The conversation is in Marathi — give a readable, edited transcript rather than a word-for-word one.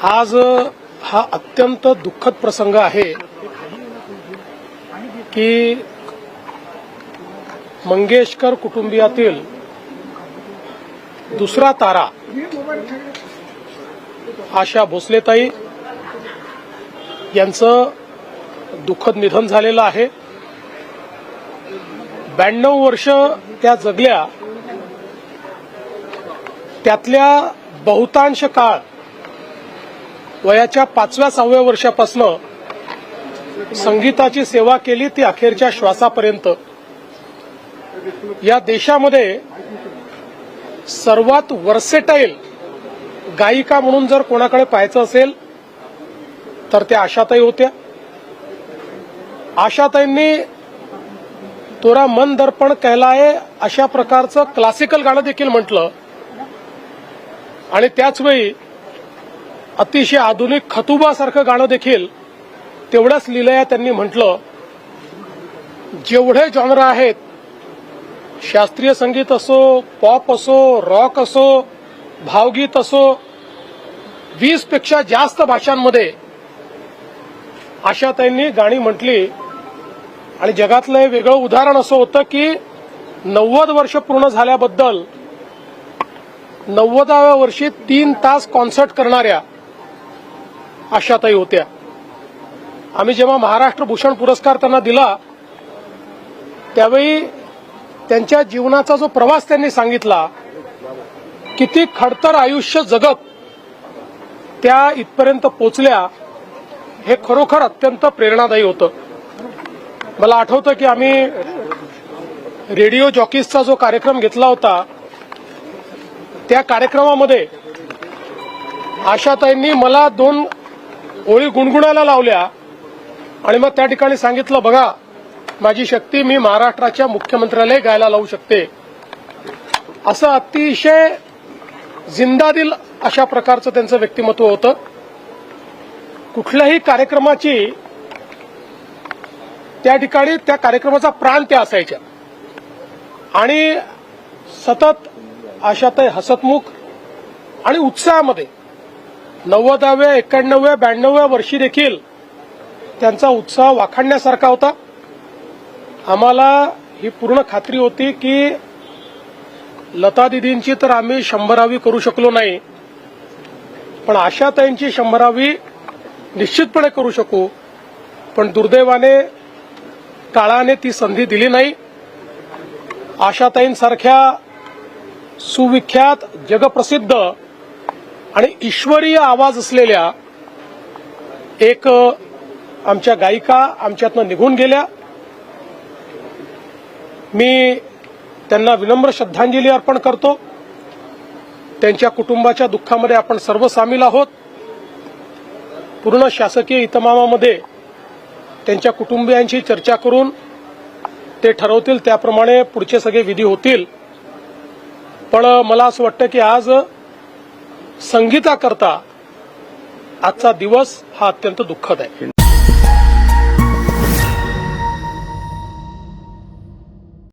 आज हा अत्यंत दुःखद प्रसंग आहे की मंगेशकर कुटुंबियातील दुसरा तारा आशा भोसलेताई यांचं दुःखद निधन झालेलं आहे। 92 वर्ष त्या जगल्या, त्यातल्या बहुतांश काळ वयाच्या 5व्या-6व्या वर्षापासून संगीताची सेवा केली, ती अखेरच्या श्वासापर्यंत। या देशामध्ये सर्वात वर्सेटाईल गायिका म्हणून जर कोणाकडे पाहायचं असेल तर त्या आशाताई होत्या। आशाताईंनी तोरा मन दर्पण कहलाए अशा प्रकारचं क्लासिकल गाणं देखील म्हटलं आणि त्याचवेळी अतिशय आधुनिक खतुबासारखं गाणं देखील तेवढ्याच लीलया त्यांनी म्हटलं। जेवढे जॉनर आहेत, शास्त्रीय संगीत असो, पॉप असो, रॉक असो, भावगीत असो, 20 पेक्षा जास्त भाषांमध्ये आशाताईंनी गाणी म्हटली। आणि जगातलं वेगळं उदाहरण असं होतं की 90 वर्ष पूर्ण झाल्याबद्दल 90व्या वर्षी 3 तास कॉन्सर्ट करणाऱ्या आशाताई होत्या। आम्ही जेव्हा महाराष्ट्र भूषण पुरस्कार त्यांना दिला त्यावेळी त्यांच्या जीवनाचा जो प्रवास त्यांनी सांगितला, किती खडतर आयुष्य जगत त्या इथपर्यंत पोहोचल्या, हे खरोखर अत्यंत प्रेरणादायी होतं। मला आठवतं की आम्ही रेडिओ जॉकीजचा जो कार्यक्रम घेतला होता, त्या कार्यक्रमामध्ये आशाताईंनी मला 2 ओळी गुणगुणायला लावल्या आणि मग त्या ठिकाणी सांगितलं, बघा माझी शक्ती, मी महाराष्ट्राच्या मुख्यमंत्र्यालाही गायला लावू शकते। असं अतिशय जिंदादिल अशा प्रकारचं त्यांचं व्यक्तिमत्व होतं। कुठल्याही कार्यक्रमाची त्या ठिकाणी त्या कार्यक्रमाचा प्राण त्या असायच्या आणि सतत आशाताई हसतमुख आणि उत्साहामध्ये 90व्या, 91व्या, 92व्या वर्षी देखील त्यांचा उत्साह वाखाणण्यासारखा होता। आम्हाला ही पूर्ण खात्री होती की लता दिदींची तर आम्ही 100वी करू शकलो नाही, पण आशाताईंची 100वी निश्चितपणे करू शकू। पण दुर्दैवाने काळाने ती संधी दिली नाही। आशाताईंसारख्या सुविख्यात, जगप्रसिद्ध आणि ईश्वरीय आवाज असलेल्या एक आमच्या गायिका आमच्यातनं निघून गेल्या। मी त्यांना विनम्र श्रद्धांजली अर्पण करतो। त्यांच्या कुटुंबाच्या दुःखामध्ये आपण सर्व सामील आहोत। पूर्ण शासकीय इतमामामध्ये त्यांच्या कुटुंबियांशी चर्चा करून ते ठरवतील त्याप्रमाणे पुढचे सगळे विधी होतील। पण मला असं वाटतं की आज संगीताकरता आजचा दिवस हा अत्यंत दुःखद आहे।